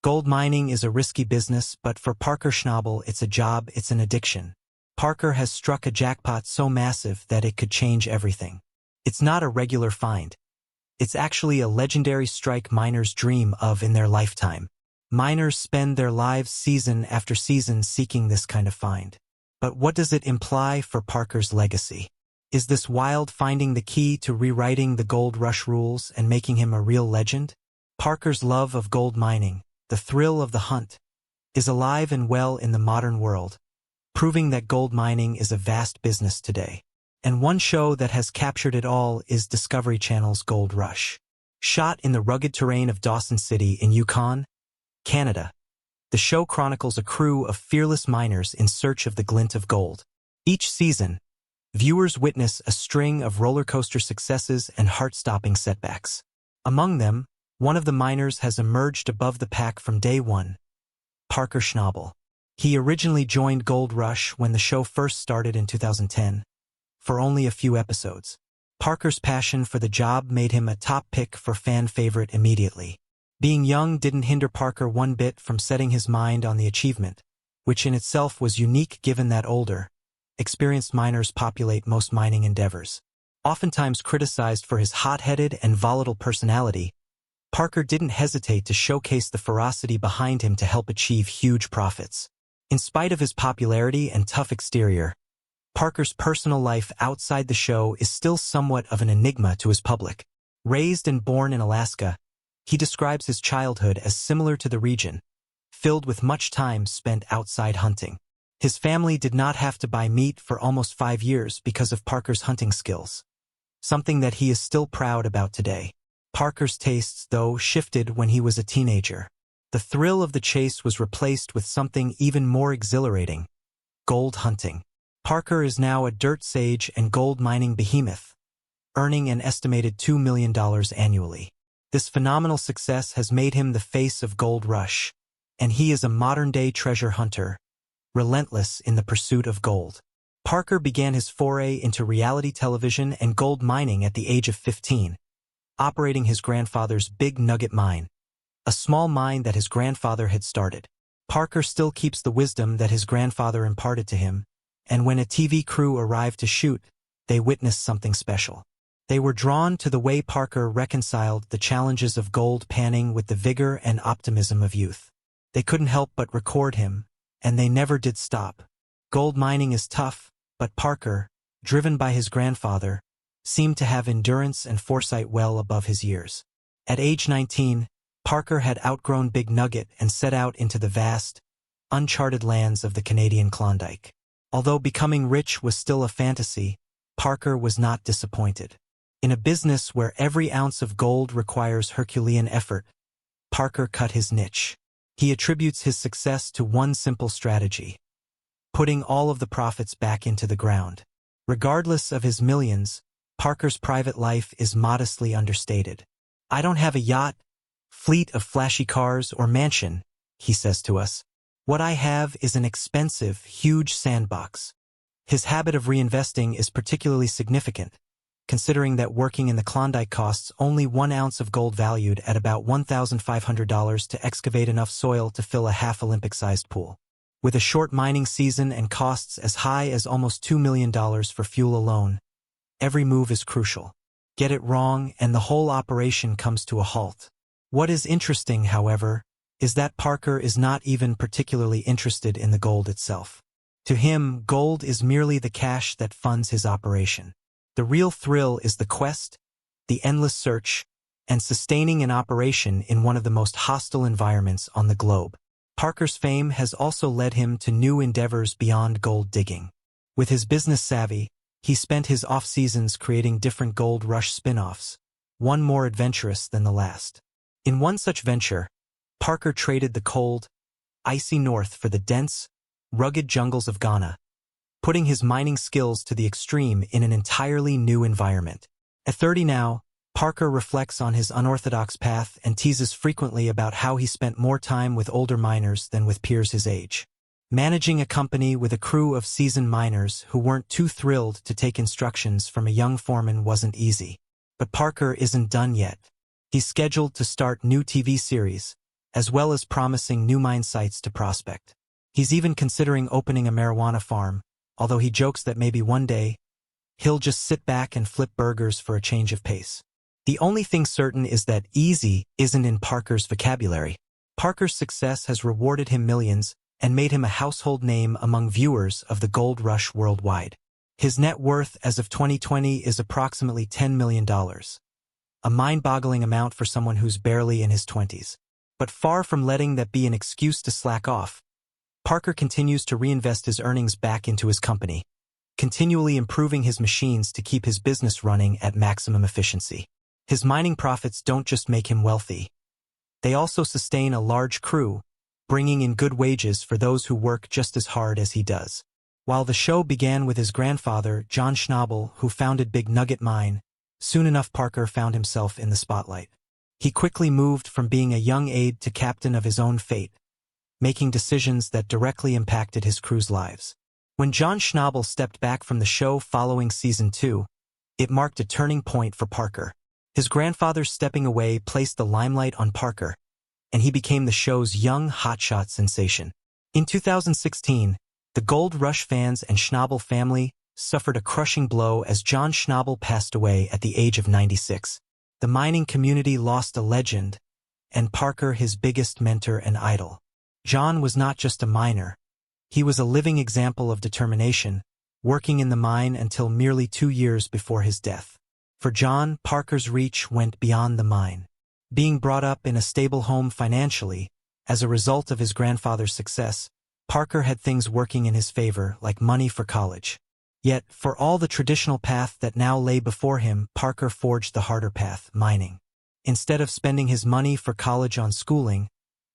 Gold mining is a risky business, but for Parker Schnabel, it's a job, it's an addiction. Parker has struck a jackpot so massive that it could change everything. It's not a regular find. It's actually a legendary strike miners dream of in their lifetime. Miners spend their lives season after season seeking this kind of find. But what does it imply for Parker's legacy? Is this wild finding the key to rewriting the gold rush rules and making him a real legend? Parker's love of gold mining, the thrill of the hunt, is alive and well in the modern world, proving that gold mining is a vast business today. And one show that has captured it all is Discovery Channel's Gold Rush. Shot in the rugged terrain of Dawson City in Yukon, Canada, the show chronicles a crew of fearless miners in search of the glint of gold. Each season, viewers witness a string of roller coaster successes and heart-stopping setbacks. Among them, one of the miners has emerged above the pack from day one, Parker Schnabel. He originally joined Gold Rush when the show first started in 2010, for only a few episodes. Parker's passion for the job made him a top pick for fan favorite immediately. Being young didn't hinder Parker one bit from setting his mind on the achievement, which in itself was unique given that older, experienced miners populate most mining endeavors. Oftentimes criticized for his hot-headed and volatile personality, Parker didn't hesitate to showcase the ferocity behind him to help achieve huge profits. In spite of his popularity and tough exterior, Parker's personal life outside the show is still somewhat of an enigma to his public. Raised and born in Alaska, he describes his childhood as similar to the region, filled with much time spent outside hunting. His family did not have to buy meat for almost 5 years because of Parker's hunting skills, something that he is still proud about today. Parker's tastes, though, shifted when he was a teenager. The thrill of the chase was replaced with something even more exhilarating: gold hunting. Parker is now a dirt sage and gold mining behemoth, earning an estimated $2 million annually. This phenomenal success has made him the face of Gold Rush, and he is a modern-day treasure hunter, relentless in the pursuit of gold. Parker began his foray into reality television and gold mining at the age of 15, operating his grandfather's Big Nugget mine, a small mine that his grandfather had started. Parker still keeps the wisdom that his grandfather imparted to him, and when a TV crew arrived to shoot, they witnessed something special. They were drawn to the way Parker reconciled the challenges of gold panning with the vigor and optimism of youth. They couldn't help but record him, and they never did stop. Gold mining is tough, but Parker, driven by his grandfather, seemed to have endurance and foresight well above his years. At age 19, Parker had outgrown Big Nugget and set out into the vast, uncharted lands of the Canadian Klondike. Although becoming rich was still a fantasy, Parker was not disappointed. In a business where every ounce of gold requires Herculean effort, Parker cut his niche. He attributes his success to one simple strategy: putting all of the profits back into the ground. Regardless of his millions, Parker's private life is modestly understated. "I don't have a yacht, fleet of flashy cars, or mansion," he says to us. "What I have is an expensive, huge sandbox." His habit of reinvesting is particularly significant, considering that working in the Klondike costs only 1 ounce of gold valued at about $1,500 to excavate enough soil to fill a half-Olympic-sized pool. With a short mining season and costs as high as almost $2 million for fuel alone, every move is crucial. Get it wrong and the whole operation comes to a halt. What is interesting, however, is that Parker is not even particularly interested in the gold itself. To him, gold is merely the cash that funds his operation. The real thrill is the quest, the endless search, and sustaining an operation in one of the most hostile environments on the globe. Parker's fame has also led him to new endeavors beyond gold digging. With his business savvy, he spent his off-seasons creating different Gold Rush spin-offs, one more adventurous than the last. In one such venture, Parker traded the cold, icy north for the dense, rugged jungles of Ghana, putting his mining skills to the extreme in an entirely new environment. At 30 now, Parker reflects on his unorthodox path and teases frequently about how he spent more time with older miners than with peers his age. Managing a company with a crew of seasoned miners who weren't too thrilled to take instructions from a young foreman wasn't easy. But Parker isn't done yet. He's scheduled to start new TV series, as well as promising new mine sites to prospect. He's even considering opening a marijuana farm, although he jokes that maybe one day, he'll just sit back and flip burgers for a change of pace. The only thing certain is that easy isn't in Parker's vocabulary. Parker's success has rewarded him millions and made him a household name among viewers of the gold rush worldwide. His net worth as of 2020 is approximately $10 million, a mind-boggling amount for someone who's barely in his 20s. But far from letting that be an excuse to slack off, Parker continues to reinvest his earnings back into his company, continually improving his machines to keep his business running at maximum efficiency. His mining profits don't just make him wealthy. They also sustain a large crew, bringing in good wages for those who work just as hard as he does. While the show began with his grandfather, John Schnabel, who founded Big Nugget Mine, soon enough Parker found himself in the spotlight. He quickly moved from being a young aide to captain of his own fate, making decisions that directly impacted his crew's lives. When John Schnabel stepped back from the show following Season 2, it marked a turning point for Parker. His grandfather's stepping away placed the limelight on Parker, and he became the show's young hotshot sensation. In 2016, the Gold Rush fans and Schnabel family suffered a crushing blow as John Schnabel passed away at the age of 96. The mining community lost a legend, and Parker his biggest mentor and idol. John was not just a miner. He was a living example of determination, working in the mine until merely 2 years before his death. For John, Parker's reach went beyond the mine. Being brought up in a stable home financially, as a result of his grandfather's success, Parker had things working in his favor, like money for college. Yet, for all the traditional path that now lay before him, Parker forged the harder path, mining. Instead of spending his money for college on schooling,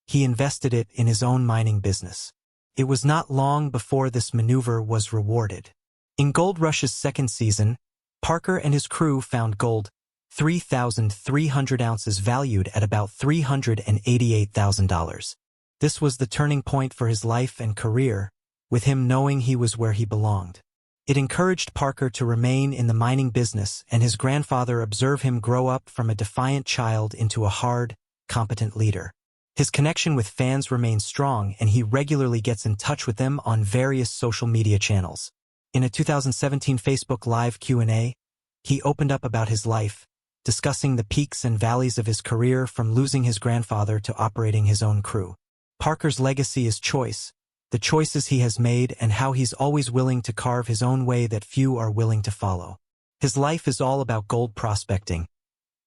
he invested it in his own mining business. It was not long before this maneuver was rewarded. In Gold Rush's second season, Parker and his crew found gold, 3,300 ounces valued at about $388,000. This was the turning point for his life and career, with him knowing he was where he belonged. It encouraged Parker to remain in the mining business, and his grandfather observed him grow up from a defiant child into a hard, competent leader. His connection with fans remains strong, and he regularly gets in touch with them on various social media channels. In a 2017 Facebook Live Q&A, he opened up about his life, discussing the peaks and valleys of his career from losing his grandfather to operating his own crew. Parker's legacy is choice, the choices he has made and how he's always willing to carve his own way that few are willing to follow. His life is all about gold prospecting,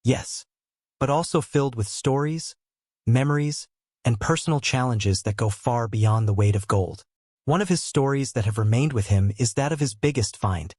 yes, but also filled with stories, memories, and personal challenges that go far beyond the weight of gold. One of his stories that have remained with him is that of his biggest find,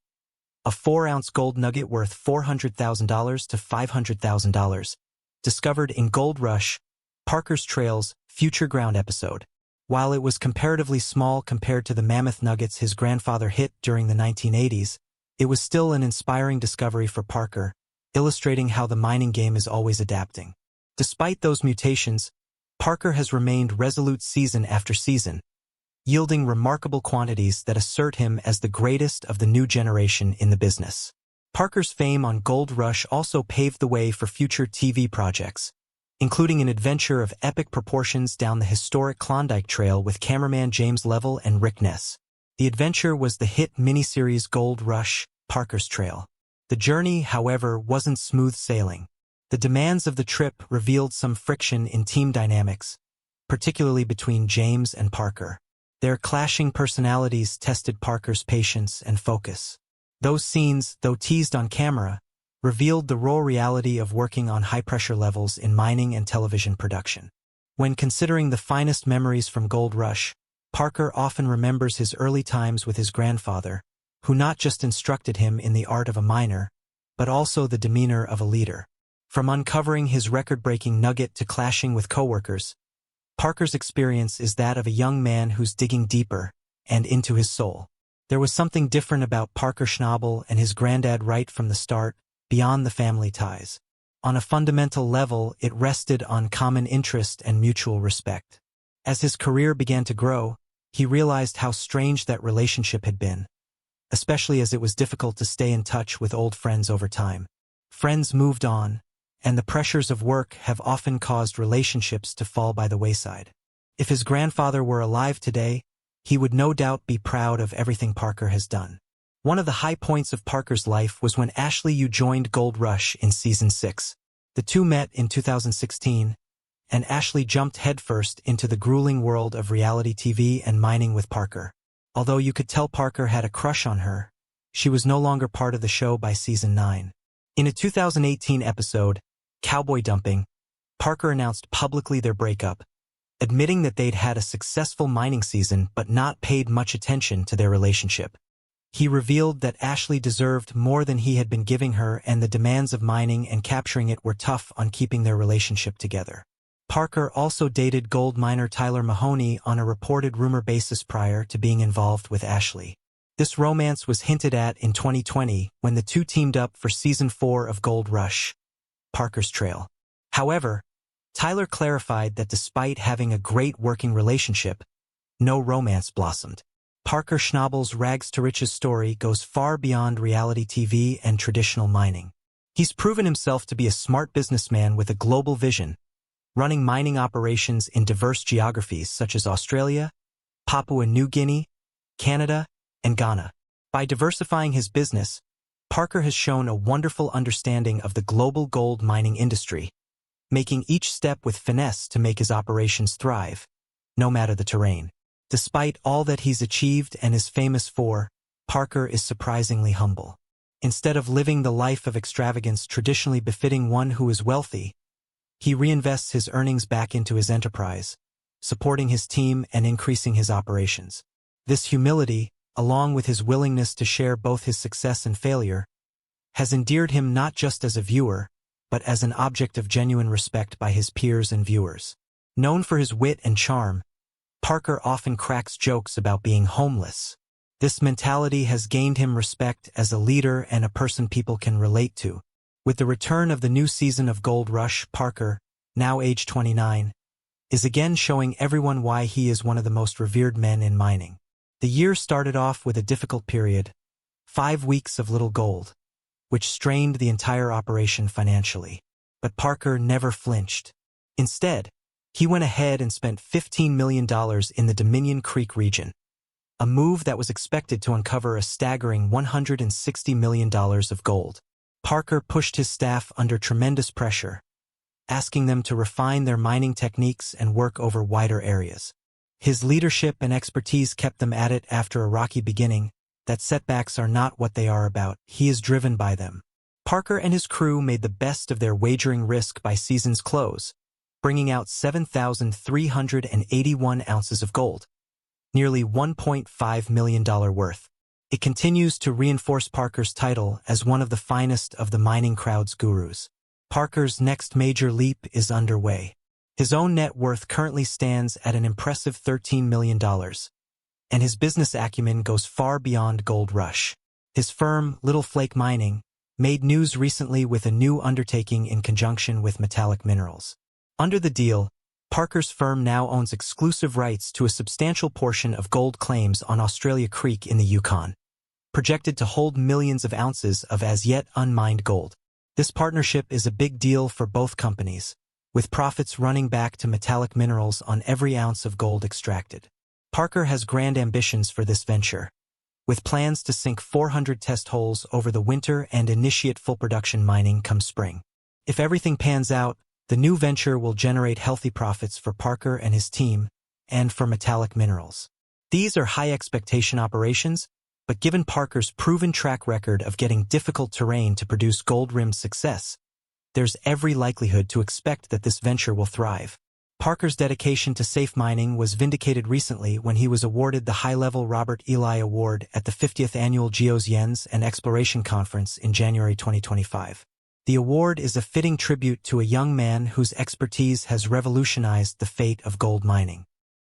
a 4-ounce gold nugget worth $400,000 to $500,000, discovered in Gold Rush, Parker's Trail's Future Ground episode. While it was comparatively small compared to the mammoth nuggets his grandfather hit during the 1980s, it was still an inspiring discovery for Parker, illustrating how the mining game is always adapting. Despite those mutations, Parker has remained resolute season after season, yielding remarkable quantities that assert him as the greatest of the new generation in the business. Parker's fame on Gold Rush also paved the way for future TV projects, including an adventure of epic proportions down the historic Klondike Trail with cameraman James Level and Rick Ness. The adventure was the hit miniseries Gold Rush, Parker's Trail. The journey, however, wasn't smooth sailing. The demands of the trip revealed some friction in team dynamics, particularly between James and Parker. Their clashing personalities tested Parker's patience and focus. Those scenes, though teased on camera, revealed the raw reality of working on high-pressure levels in mining and television production. When considering the finest memories from Gold Rush, Parker often remembers his early times with his grandfather, who not just instructed him in the art of a miner, but also the demeanor of a leader. From uncovering his record-breaking nugget to clashing with coworkers, Parker's experience is that of a young man who's digging deeper and into his soul. There was something different about Parker Schnabel and his granddad right from the start, beyond the family ties. On a fundamental level, it rested on common interest and mutual respect. As his career began to grow, he realized how strange that relationship had been, especially as it was difficult to stay in touch with old friends over time. Friends moved on, and the pressures of work have often caused relationships to fall by the wayside. If his grandfather were alive today, he would no doubt be proud of everything Parker has done. One of the high points of Parker's life was when Ashley Yu joined Gold Rush in Season 6. The two met in 2016, and Ashley jumped headfirst into the grueling world of reality TV and mining with Parker. Although you could tell Parker had a crush on her, she was no longer part of the show by Season 9. In a 2018 episode, Cowboy Dumping, Parker announced publicly their breakup, admitting that they'd had a successful mining season but not paid much attention to their relationship. He revealed that Ashley deserved more than he had been giving her, and the demands of mining and capturing it were tough on keeping their relationship together. Parker also dated gold miner Tyler Mahoney on a reported rumor basis prior to being involved with Ashley. This romance was hinted at in 2020 when the two teamed up for Season 4 of Gold Rush, Parker's Trail. However, Tyler clarified that despite having a great working relationship, no romance blossomed. Parker Schnabel's rags to riches story goes far beyond reality TV and traditional mining. He's proven himself to be a smart businessman with a global vision, running mining operations in diverse geographies such as Australia, Papua New Guinea, Canada, and Ghana. By diversifying his business, Parker has shown a wonderful understanding of the global gold mining industry, making each step with finesse to make his operations thrive, no matter the terrain. Despite all that he's achieved and is famous for, Parker is surprisingly humble. Instead of living the life of extravagance traditionally befitting one who is wealthy, he reinvests his earnings back into his enterprise, supporting his team and increasing his operations. This humility, along with his willingness to share both his success and failure, has endeared him not just as a viewer, but as an object of genuine respect by his peers and viewers. Known for his wit and charm, Parker often cracks jokes about being homeless. This mentality has gained him respect as a leader and a person people can relate to. With the return of the new season of Gold Rush, Parker, now age 29, is again showing everyone why he is one of the most revered men in mining. The year started off with a difficult period, 5 weeks of little gold, which strained the entire operation financially. But Parker never flinched. Instead, he went ahead and spent $15 million in the Dominion Creek region, a move that was expected to uncover a staggering $160 million of gold. Parker pushed his staff under tremendous pressure, asking them to refine their mining techniques and work over wider areas. His leadership and expertise kept them at it after a rocky beginning. That setbacks are not what they are about, he is driven by them. Parker and his crew made the best of their wagering risk by season's close, bringing out 7,381 ounces of gold, nearly $1.5 million worth. It continues to reinforce Parker's title as one of the finest of the mining crowd's gurus. Parker's next major leap is underway. His own net worth currently stands at an impressive $13 million, and his business acumen goes far beyond Gold Rush. His firm, Little Flake Mining, made news recently with a new undertaking in conjunction with Metallic Minerals. Under the deal, Parker's firm now owns exclusive rights to a substantial portion of gold claims on Australia Creek in the Yukon, projected to hold millions of ounces of as-yet unmined gold. This partnership is a big deal for both companies, with profits running back to Metallic Minerals on every ounce of gold extracted. Parker has grand ambitions for this venture, with plans to sink 400 test holes over the winter and initiate full production mining come spring. If everything pans out, the new venture will generate healthy profits for Parker and his team, and for Metallic Minerals. These are high-expectation operations, but given Parker's proven track record of getting difficult terrain to produce gold-rimmed success, there's every likelihood to expect that this venture will thrive. Parker's dedication to safe mining was vindicated recently when he was awarded the high-level Robert Ely Award at the 50th Annual Geosciences and Exploration Conference in January 2025. The award is a fitting tribute to a young man whose expertise has revolutionized the fate of gold mining.